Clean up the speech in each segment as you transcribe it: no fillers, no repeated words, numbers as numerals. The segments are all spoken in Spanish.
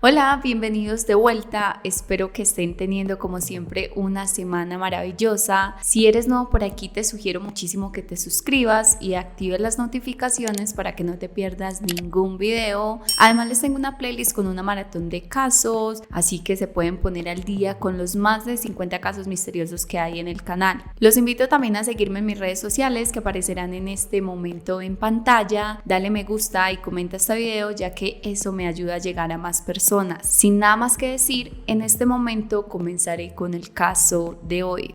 Hola, bienvenidos de vuelta. Espero que estén teniendo como siempre una semana maravillosa. Si eres nuevo por aquí, te sugiero muchísimo que te suscribas y actives las notificaciones para que no te pierdas ningún video. Además les tengo una playlist con una maratón de casos, así que se pueden poner al día con los más de 50 casos misteriosos que hay en el canal. Los invito también a seguirme en mis redes sociales que aparecerán en este momento en pantalla. Dale me gusta y comenta este video, ya que eso me ayuda a llegar a más personas. Sin nada más que decir, en este momento comenzaré con el caso de hoy.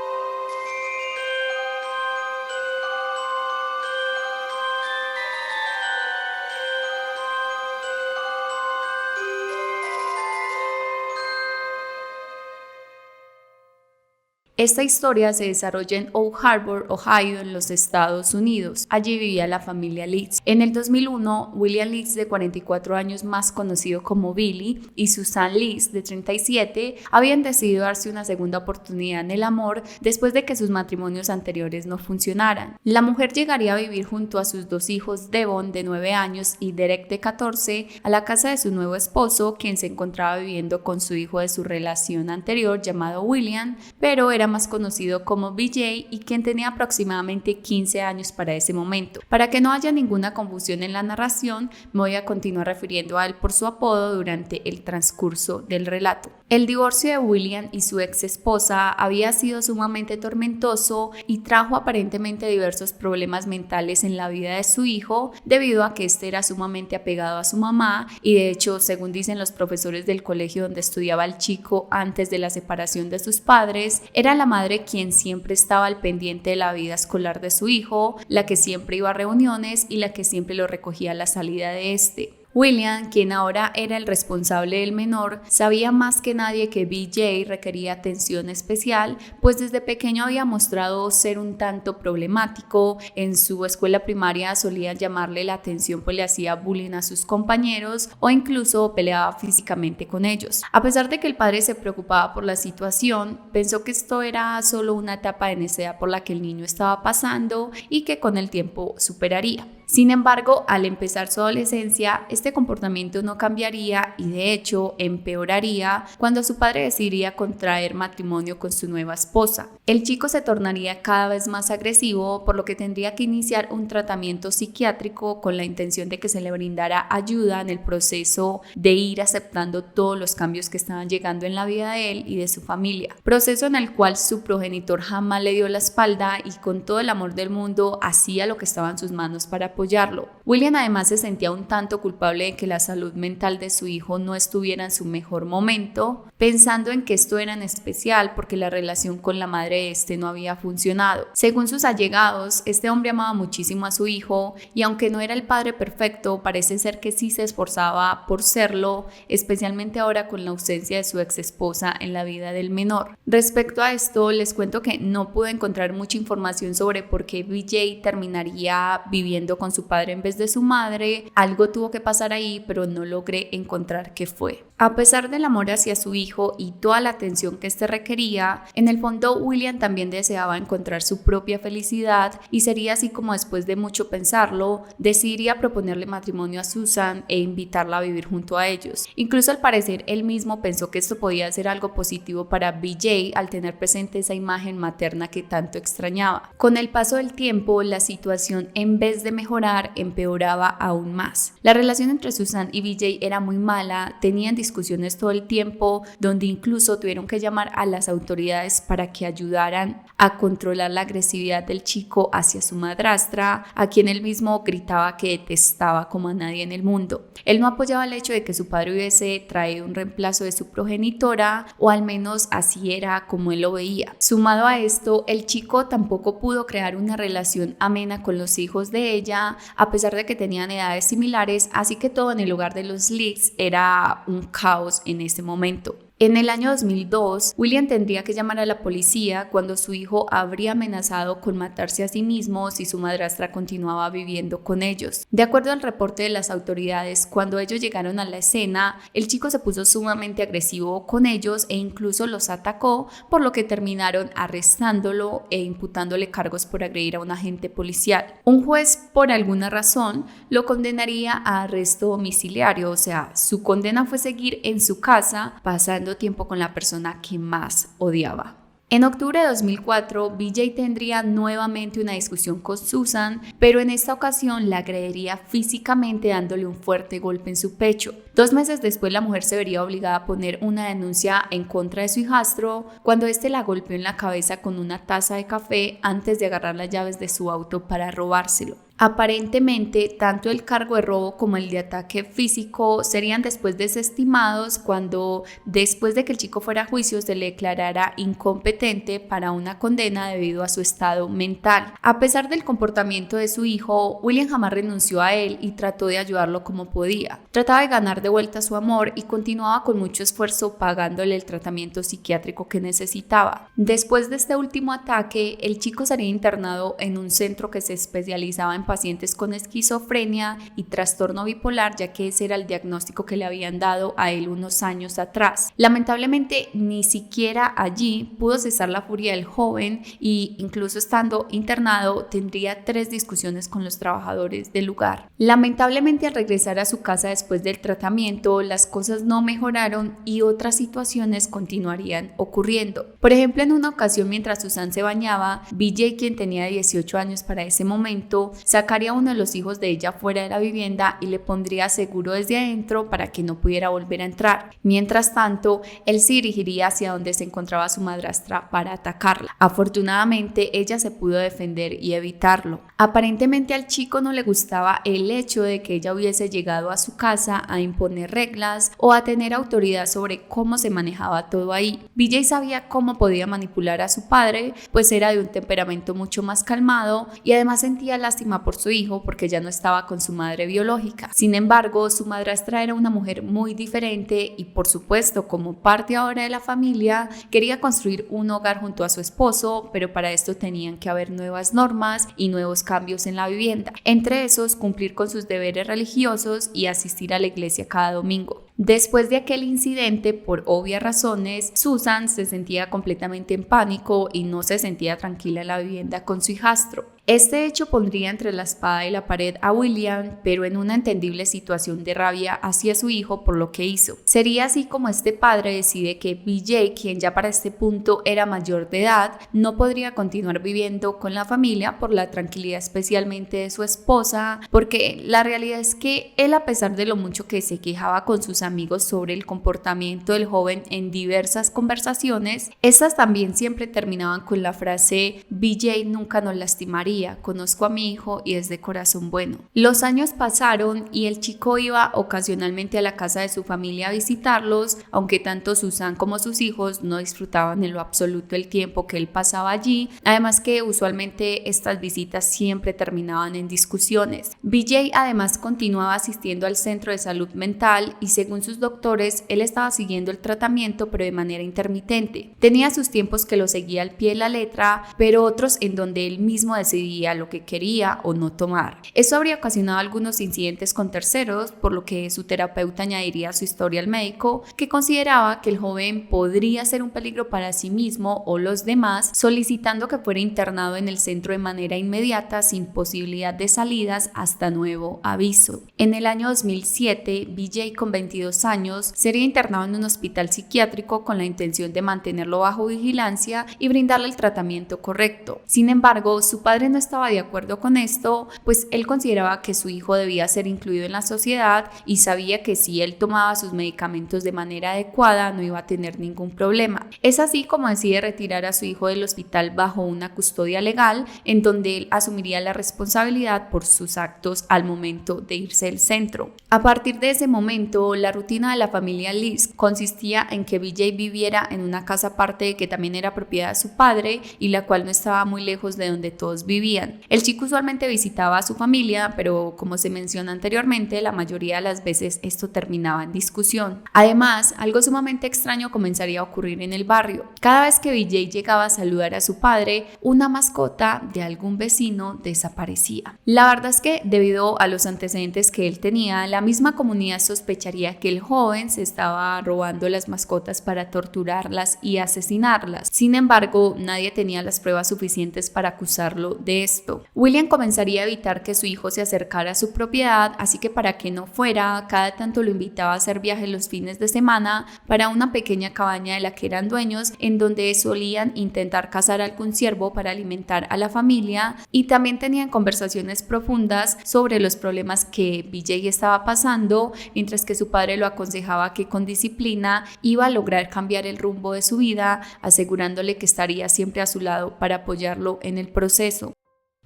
Esta historia se desarrolla en Oak Harbor, Ohio, en los Estados Unidos. Allí vivía la familia Leeds. En el 2001, William Leeds, de 44 años, más conocido como Billy, y Susan Leeds, de 37, habían decidido darse una segunda oportunidad en el amor después de que sus matrimonios anteriores no funcionaran. La mujer llegaría a vivir junto a sus dos hijos, Devon, de 9 años, y Derek, de 14, a la casa de su nuevo esposo, quien se encontraba viviendo con su hijo de su relación anterior, llamado William, pero era más conocido como BJ y quien tenía aproximadamente 15 años para ese momento. Para que no haya ninguna confusión en la narración, me voy a continuar refiriendo a él por su apodo durante el transcurso del relato. El divorcio de William y su ex esposa había sido sumamente tormentoso y trajo aparentemente diversos problemas mentales en la vida de su hijo, debido a que este era sumamente apegado a su mamá y de hecho, según dicen los profesores del colegio donde estudiaba el chico antes de la separación de sus padres, era la madre quien siempre estaba al pendiente de la vida escolar de su hijo, la que siempre iba a reuniones y la que siempre lo recogía a la salida de este. William, quien ahora era el responsable del menor, sabía más que nadie que BJ requería atención especial, pues desde pequeño había mostrado ser un tanto problemático. En su escuela primaria solían llamarle la atención pues le hacía bullying a sus compañeros o incluso peleaba físicamente con ellos. A pesar de que el padre se preocupaba por la situación, pensó que esto era solo una etapa de necedad por la que el niño estaba pasando y que con el tiempo superaría. Sin embargo, al empezar su adolescencia, este comportamiento no cambiaría y de hecho empeoraría cuando su padre decidiría contraer matrimonio con su nueva esposa. El chico se tornaría cada vez más agresivo, por lo que tendría que iniciar un tratamiento psiquiátrico con la intención de que se le brindara ayuda en el proceso de ir aceptando todos los cambios que estaban llegando en la vida de él y de su familia. Proceso en el cual su progenitor jamás le dio la espalda y con todo el amor del mundo hacía lo que estaba en sus manos para apoyarlo. William además se sentía un tanto culpable de que la salud mental de su hijo no estuviera en su mejor momento, pensando en que esto era en especial porque la relación con la madre de este no había funcionado. Según sus allegados, este hombre amaba muchísimo a su hijo y aunque no era el padre perfecto, parece ser que sí se esforzaba por serlo, especialmente ahora con la ausencia de su ex esposa en la vida del menor. Respecto a esto, les cuento que no pude encontrar mucha información sobre por qué BJ terminaría viviendo con su padre en vez de su madre. Algo tuvo que pasar ahí, pero no logré encontrar qué fue. A pesar del amor hacia su hijo y toda la atención que este requería, en el fondo William también deseaba encontrar su propia felicidad y sería así como después de mucho pensarlo, decidiría proponerle matrimonio a Susan e invitarla a vivir junto a ellos. Incluso al parecer él mismo pensó que esto podía ser algo positivo para BJ al tener presente esa imagen materna que tanto extrañaba. Con el paso del tiempo, la situación en vez de mejorar empeoraba aún más. La relación entre Susan y BJ era muy mala, tenían discusiones todo el tiempo, donde incluso tuvieron que llamar a las autoridades para que ayudaran a controlar la agresividad del chico hacia su madrastra, a quien él mismo gritaba que detestaba como a nadie en el mundo. Él no apoyaba el hecho de que su padre hubiese traído un reemplazo de su progenitora, o al menos así era como él lo veía. Sumado a esto, el chico tampoco pudo crear una relación amena con los hijos de ella, a pesar de que tenían edades similares, así que todo en el hogar de los Leeds era un caos en ese momento. En el año 2002, William tendría que llamar a la policía cuando su hijo habría amenazado con matarse a sí mismo si su madrastra continuaba viviendo con ellos. De acuerdo al reporte de las autoridades, cuando ellos llegaron a la escena, el chico se puso sumamente agresivo con ellos e incluso los atacó, por lo que terminaron arrestándolo e imputándole cargos por agredir a un agente policial. Un juez, por alguna razón, lo condenaría a arresto domiciliario, o sea, su condena fue seguir en su casa pasando tiempo con la persona que más odiaba. En octubre de 2004, BJ tendría nuevamente una discusión con Susan, pero en esta ocasión la agrediría físicamente dándole un fuerte golpe en su pecho. 2 meses después, la mujer se vería obligada a poner una denuncia en contra de su hijastro cuando éste la golpeó en la cabeza con una taza de café antes de agarrar las llaves de su auto para robárselo. Aparentemente, tanto el cargo de robo como el de ataque físico serían después desestimados cuando, después de que el chico fuera a juicio, se le declarara incompetente para una condena debido a su estado mental. A pesar del comportamiento de su hijo, William jamás renunció a él y trató de ayudarlo como podía. Trataba de ganar de vuelta su amor y continuaba con mucho esfuerzo pagándole el tratamiento psiquiátrico que necesitaba. Después de este último ataque, el chico sería internado en un centro que se especializaba en pacientes con esquizofrenia y trastorno bipolar, ya que ese era el diagnóstico que le habían dado a él unos años atrás. Lamentablemente, ni siquiera allí pudo cesar la furia del joven y, incluso estando internado, tendría 3 discusiones con los trabajadores del lugar. Lamentablemente, al regresar a su casa después del tratamiento, las cosas no mejoraron y otras situaciones continuarían ocurriendo. Por ejemplo, en una ocasión, mientras Susan se bañaba, BJ, quien tenía 18 años para ese momento, sacaría a uno de los hijos de ella fuera de la vivienda y le pondría seguro desde adentro para que no pudiera volver a entrar. Mientras tanto, él se dirigiría hacia donde se encontraba su madrastra para atacarla. Afortunadamente, ella se pudo defender y evitarlo. Aparentemente al chico no le gustaba el hecho de que ella hubiese llegado a su casa a imponer reglas o a tener autoridad sobre cómo se manejaba todo ahí. BJ sabía cómo podía manipular a su padre, pues era de un temperamento mucho más calmado y además sentía lástima por su hijo porque ya no estaba con su madre biológica. Sin embargo, su madrastra era una mujer muy diferente y, por supuesto, como parte ahora de la familia, quería construir un hogar junto a su esposo, pero para esto tenían que haber nuevas normas y nuevos cambios en la vivienda. Entre esos, cumplir con sus deberes religiosos y asistir a la iglesia cada domingo. Después de aquel incidente, por obvias razones, Susan se sentía completamente en pánico y no se sentía tranquila en la vivienda con su hijastro. Este hecho pondría entre la espada y la pared a William, pero en una entendible situación de rabia hacia su hijo por lo que hizo. Sería así como este padre decide que BJ, quien ya para este punto era mayor de edad, no podría continuar viviendo con la familia por la tranquilidad especialmente de su esposa, porque la realidad es que él, a pesar de lo mucho que se quejaba con sus amigos sobre el comportamiento del joven en diversas conversaciones, estas también siempre terminaban con la frase: BJ nunca nos lastimaría, conozco a mi hijo y es de corazón bueno. Los años pasaron y el chico iba ocasionalmente a la casa de su familia a visitarlos, aunque tanto Susan como sus hijos no disfrutaban en lo absoluto el tiempo que él pasaba allí, además que usualmente estas visitas siempre terminaban en discusiones. BJ además continuaba asistiendo al centro de salud mental y, según sus doctores, él estaba siguiendo el tratamiento pero de manera intermitente. Tenía sus tiempos que lo seguía al pie de la letra, pero otros en donde él mismo decidía lo que quería o no tomar. Esto habría ocasionado algunos incidentes con terceros, por lo que su terapeuta añadiría a su historia al médico que consideraba que el joven podría ser un peligro para sí mismo o los demás, solicitando que fuera internado en el centro de manera inmediata sin posibilidad de salidas hasta nuevo aviso. En el año 2007, BJ, con 22 años, sería internado en un hospital psiquiátrico con la intención de mantenerlo bajo vigilancia y brindarle el tratamiento correcto. Sin embargo, su padre no estaba de acuerdo con esto, pues él consideraba que su hijo debía ser incluido en la sociedad y sabía que si él tomaba sus medicamentos de manera adecuada no iba a tener ningún problema. Es así como decide retirar a su hijo del hospital bajo una custodia legal, en donde él asumiría la responsabilidad por sus actos al momento de irse del centro. A partir de ese momento, la rutina de la familia Leeds consistía en que BJ viviera en una casa aparte que también era propiedad de su padre y la cual no estaba muy lejos de donde todos vivían. El chico usualmente visitaba a su familia, pero como se menciona anteriormente, la mayoría de las veces esto terminaba en discusión. Además, algo sumamente extraño comenzaría a ocurrir en el barrio. Cada vez que BJ llegaba a saludar a su padre, una mascota de algún vecino desaparecía. La verdad es que debido a los antecedentes que él tenía, la misma comunidad sospecharía que el joven se estaba robando las mascotas para torturarlas y asesinarlas. Sin embargo, nadie tenía las pruebas suficientes para acusarlo de esto. William comenzaría a evitar que su hijo se acercara a su propiedad, así que para que no fuera, cada tanto lo invitaba a hacer viajes los fines de semana para una pequeña cabaña de la que eran dueños, en donde solían intentar cazar algún ciervo para alimentar a la familia, y también tenían conversaciones profundas sobre los problemas que BJ estaba pasando, mientras que su padre lo aconsejaba que con disciplina iba a lograr cambiar el rumbo de su vida, asegurándole que estaría siempre a su lado para apoyarlo en el proceso.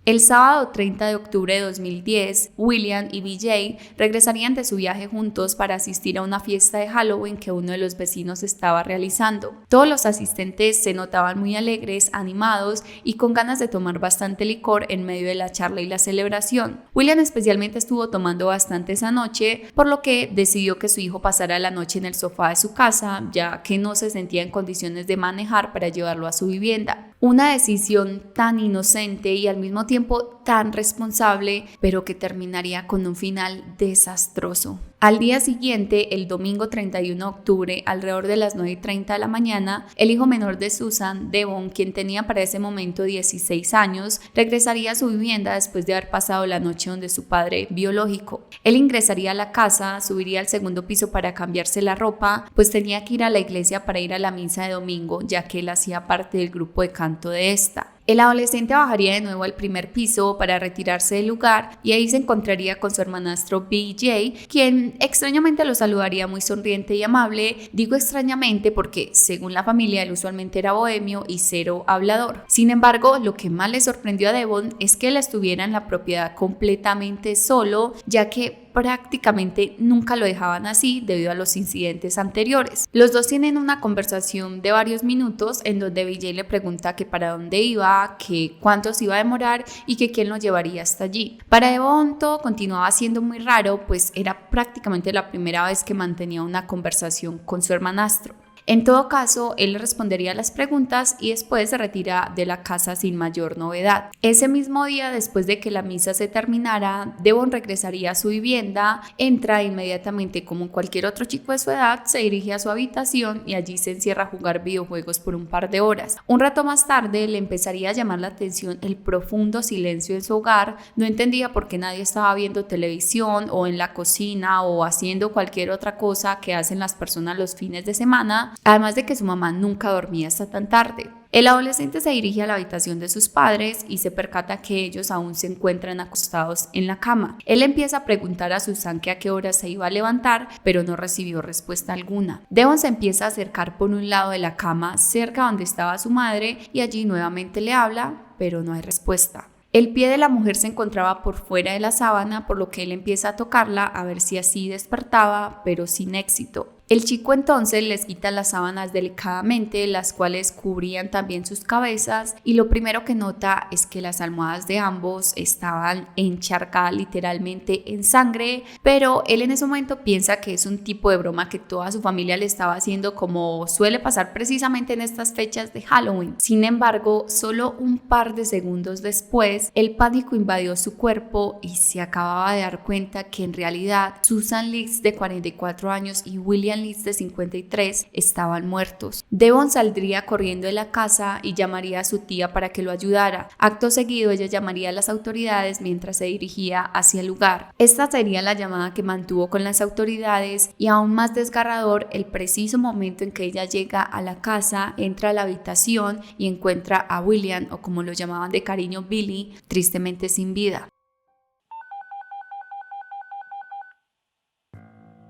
El sábado 30 de octubre de 2010, William y BJ regresarían de su viaje juntos para asistir a una fiesta de Halloween que uno de los vecinos estaba realizando. Todos los asistentes se notaban muy alegres, animados y con ganas de tomar bastante licor en medio de la charla y la celebración. William especialmente estuvo tomando bastante esa noche, por lo que decidió que su hijo pasara la noche en el sofá de su casa, ya que no se sentía en condiciones de manejar para llevarlo a su vivienda. Una decisión tan inocente y al mismo tiempo tan responsable, pero que terminaría con un final desastroso. Al día siguiente, el domingo 31 de octubre, alrededor de las 9:30 de la mañana, el hijo menor de Susan, Devon, quien tenía para ese momento 16 años, regresaría a su vivienda después de haber pasado la noche donde su padre biológico. Él ingresaría a la casa, subiría al segundo piso para cambiarse la ropa, pues tenía que ir a la iglesia para ir a la misa de domingo, ya que él hacía parte del grupo de canto de esta. El adolescente bajaría de nuevo al primer piso para retirarse del lugar y ahí se encontraría con su hermanastro BJ, quien extrañamente lo saludaría muy sonriente y amable. Digo extrañamente porque, según la familia, él usualmente era bohemio y cero hablador. Sin embargo, lo que más le sorprendió a Devon es que él estuviera en la propiedad completamente solo, ya que prácticamente nunca lo dejaban así debido a los incidentes anteriores. Los dos tienen una conversación de varios minutos en donde BJ le pregunta que para dónde iba, que cuánto se iba a demorar y que quién lo llevaría hasta allí. Para Devon todo continuaba siendo muy raro, pues era prácticamente la primera vez que mantenía una conversación con su hermanastro. En todo caso, él respondería a las preguntas y después se retira de la casa sin mayor novedad. Ese mismo día, después de que la misa se terminara, Devon regresaría a su vivienda, entra inmediatamente como cualquier otro chico de su edad, se dirige a su habitación y allí se encierra a jugar videojuegos por un par de horas. Un rato más tarde le empezaría a llamar la atención el profundo silencio en su hogar. No entendía por qué nadie estaba viendo televisión o en la cocina o haciendo cualquier otra cosa que hacen las personas los fines de semana. Además de que su mamá nunca dormía hasta tan tarde. El adolescente se dirige a la habitación de sus padres y se percata que ellos aún se encuentran acostados en la cama. Él empieza a preguntar a Susan que a qué hora se iba a levantar, pero no recibió respuesta alguna. Devon se empieza a acercar por un lado de la cama, cerca donde estaba su madre, y allí nuevamente le habla, pero no hay respuesta. El pie de la mujer se encontraba por fuera de la sábana, por lo que él empieza a tocarla a ver si así despertaba, pero sin éxito. El chico entonces les quita las sábanas delicadamente, las cuales cubrían también sus cabezas, y lo primero que nota es que las almohadas de ambos estaban encharcadas literalmente en sangre, pero él en ese momento piensa que es un tipo de broma que toda su familia le estaba haciendo, como suele pasar precisamente en estas fechas de Halloween. Sin embargo, solo un par de segundos después, el pánico invadió su cuerpo y se acababa de dar cuenta que en realidad Susan Leeds, de 44 años, y William Leeds, de 53, estaban muertos. Devon saldría corriendo de la casa y llamaría a su tía para que lo ayudara. Acto seguido, ella llamaría a las autoridades mientras se dirigía hacia el lugar. Esta sería la llamada que mantuvo con las autoridades, y aún más desgarrador, el preciso momento en que ella llega a la casa, entra a la habitación y encuentra a William, o como lo llamaban de cariño Billy, tristemente sin vida.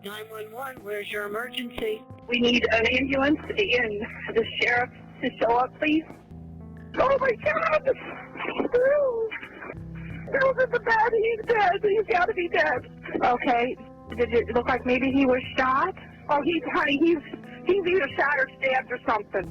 911, where's your emergency? We need an ambulance and the sheriff to show up, please. Oh my God! Bill's in the bed. He's dead. He's got to be dead. Okay. Did it look like maybe he was shot? Oh, he's either shot or stabbed or something.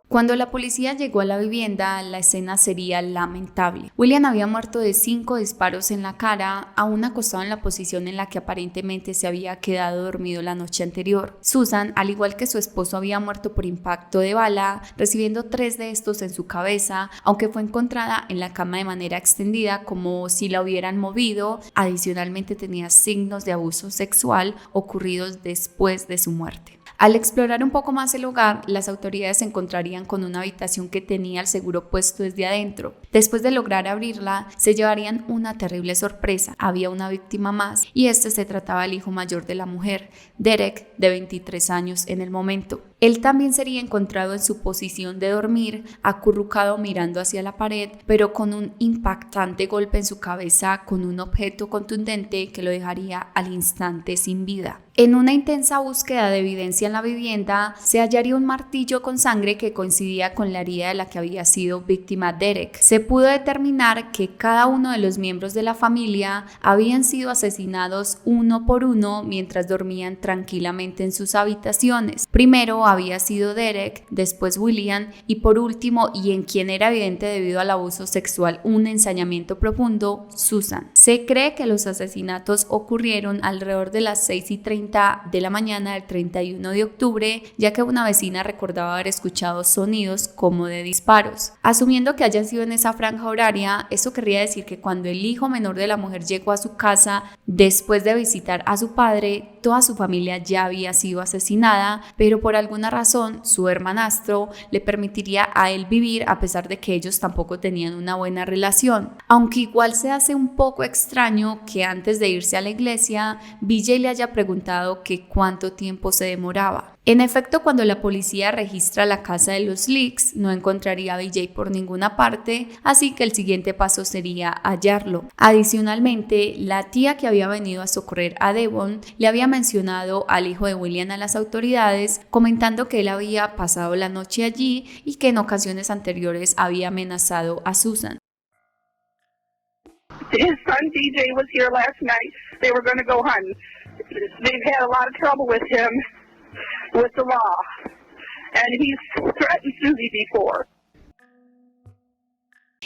Cuando la policía llegó a la vivienda, la escena sería lamentable. William había muerto de 5 disparos en la cara, aún acostado en la posición en la que aparentemente se había quedado dormido la noche anterior. Susan, al igual que su esposo, había muerto por impacto de bala, recibiendo 3 de estos en su cabeza, aunque fue encontrada en la cama de manera extendida como si la hubieran movido. Adicionalmente tenía signos de abuso sexual ocurridos después de su muerte. Al explorar un poco más el hogar, las autoridades se encontrarían con una habitación que tenía el seguro puesto desde adentro. Después de lograr abrirla, se llevarían una terrible sorpresa. Había una víctima más y este se trataba del hijo mayor de la mujer, Derek, de 23 años en el momento. Él también sería encontrado en su posición de dormir, acurrucado mirando hacia la pared, pero con un impactante golpe en su cabeza con un objeto contundente que lo dejaría al instante sin vida. En una intensa búsqueda de evidencia en la vivienda, se hallaría un martillo con sangre que coincidía con la herida de la que había sido víctima Derek. Se pudo determinar que cada uno de los miembros de la familia habían sido asesinados uno por uno mientras dormían tranquilamente en sus habitaciones. Primero había sido Derek, después William y por último, y en quien era evidente debido al abuso sexual un ensañamiento profundo, Susan. Se cree que los asesinatos ocurrieron alrededor de las 6:30 de la mañana del 31 de octubre, ya que una vecina recordaba haber escuchado sonidos como de disparos. Asumiendo que haya sido en esa franja horaria, eso querría decir que cuando el hijo menor de la mujer llegó a su casa después de visitar a su padre, toda su familia ya había sido asesinada, pero por alguna razón su hermanastro le permitiría a él vivir a pesar de que ellos tampoco tenían una buena relación. Aunque igual se hace un poco extraño que antes de irse a la iglesia, BJ le haya preguntado que cuánto tiempo se demoraba. En efecto, cuando la policía registra la casa de los Leaks, no encontraría a BJ por ninguna parte, así que el siguiente paso sería hallarlo. Adicionalmente, la tía que había venido a socorrer a Devon le había mencionado al hijo de William a las autoridades, comentando que él había pasado la noche allí y que en ocasiones anteriores había amenazado a Susan. His son DJ was here last night. They were going to go hunting. They've had a lot of trouble with him, with the law, and he's threatened Susie before.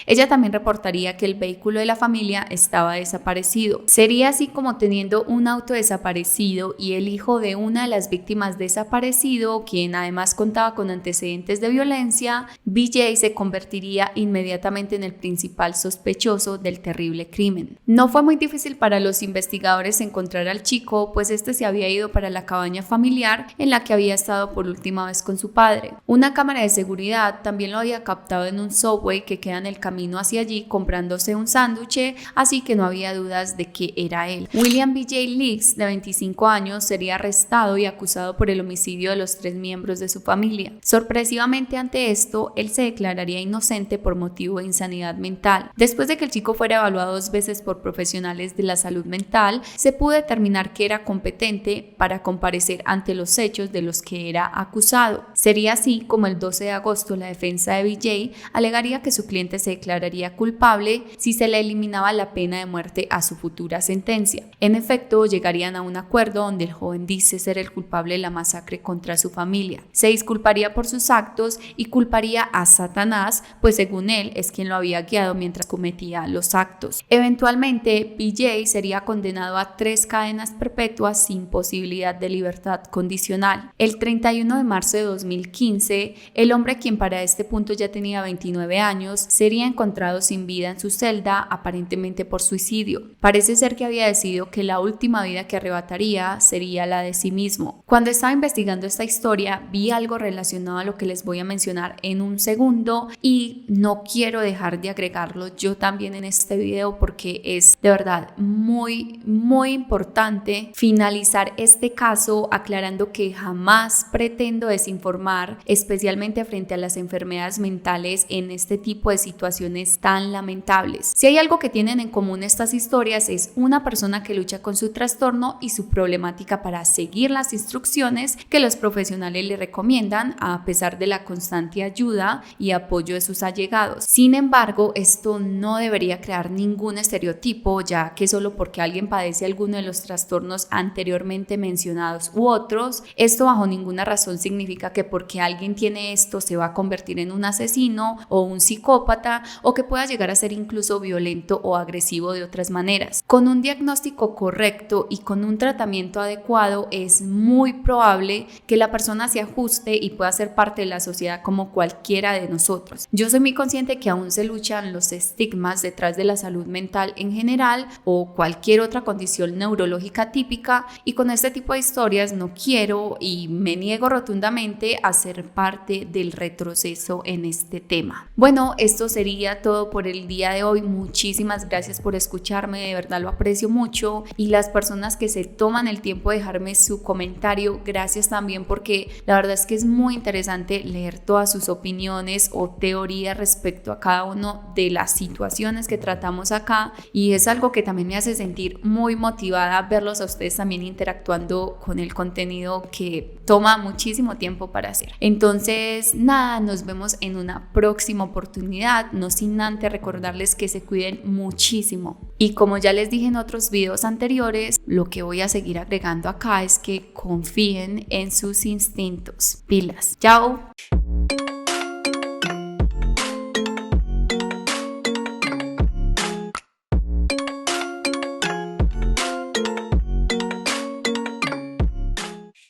Ella también reportaría que el vehículo de la familia estaba desaparecido. Sería así como teniendo un auto desaparecido y el hijo de una de las víctimas desaparecido, quien además contaba con antecedentes de violencia, BJ se convertiría inmediatamente en el principal sospechoso del terrible crimen. No fue muy difícil para los investigadores encontrar al chico, pues este se había ido para la cabaña familiar en la que había estado por última vez con su padre. Una cámara de seguridad también lo había captado en un subway que queda en el camino hacia allí comprándose un sándwich, así que no había dudas de que era él. William BJ Leaks, de 25 años, sería arrestado y acusado por el homicidio de los 3 miembros de su familia. Sorpresivamente ante esto, él se declararía inocente por motivo de insanidad mental. Después de que el chico fuera evaluado 2 veces por profesionales de la salud mental, se pudo determinar que era competente para comparecer ante los hechos de los que era acusado. Sería así como el 12 de agosto la defensa de BJ alegaría que su cliente se declararía culpable si se le eliminaba la pena de muerte a su futura sentencia. En efecto, llegarían a un acuerdo donde el joven dice ser el culpable de la masacre contra su familia. Se disculparía por sus actos y culparía a Satanás, pues según él es quien lo había guiado mientras cometía los actos. Eventualmente, BJ sería condenado a 3 cadenas perpetuas sin posibilidad de libertad condicional. El 31 de marzo de 2015, el hombre, quien para este punto ya tenía 29 años, sería encontrado sin vida en su celda, aparentemente por suicidio. Parece ser que había decidido que la última vida que arrebataría sería la de sí mismo. Cuando estaba investigando esta historia, vi algo relacionado a lo que les voy a mencionar en un segundo y no quiero dejar de agregarlo yo también en este video porque es de verdad muy importante finalizar este caso aclarando que jamás pretendo desinformar informar, especialmente frente a las enfermedades mentales en este tipo de situaciones tan lamentables. Si hay algo que tienen en común estas historias es una persona que lucha con su trastorno y su problemática para seguir las instrucciones que los profesionales le recomiendan a pesar de la constante ayuda y apoyo de sus allegados. Sin embargo, esto no debería crear ningún estereotipo, ya que solo porque alguien padece alguno de los trastornos anteriormente mencionados u otros, esto bajo ninguna razón significa que porque alguien tiene esto se va a convertir en un asesino o un psicópata o que pueda llegar a ser incluso violento o agresivo de otras maneras. Con un diagnóstico correcto y con un tratamiento adecuado es muy probable que la persona se ajuste y pueda ser parte de la sociedad como cualquiera de nosotros. Yo soy muy consciente que aún se luchan los estigmas detrás de la salud mental en general o cualquier otra condición neurológica típica, y con este tipo de historias no quiero y me niego rotundamente a ser parte del retroceso en este tema. Bueno, esto sería todo por el día de hoy. Muchísimas gracias por escucharme, de verdad lo aprecio mucho, y las personas que se toman el tiempo de dejarme su comentario, gracias también, porque la verdad es que es muy interesante leer todas sus opiniones o teorías respecto a cada una de las situaciones que tratamos acá, y es algo que también me hace sentir muy motivada verlos a ustedes también interactuando con el contenido que toma muchísimo tiempo para hacer. Entonces nada, nos vemos en una próxima oportunidad, no sin antes recordarles que se cuiden muchísimo, y como ya les dije en otros videos anteriores, lo que voy a seguir agregando acá es que confíen en sus instintos. Pilas, chao.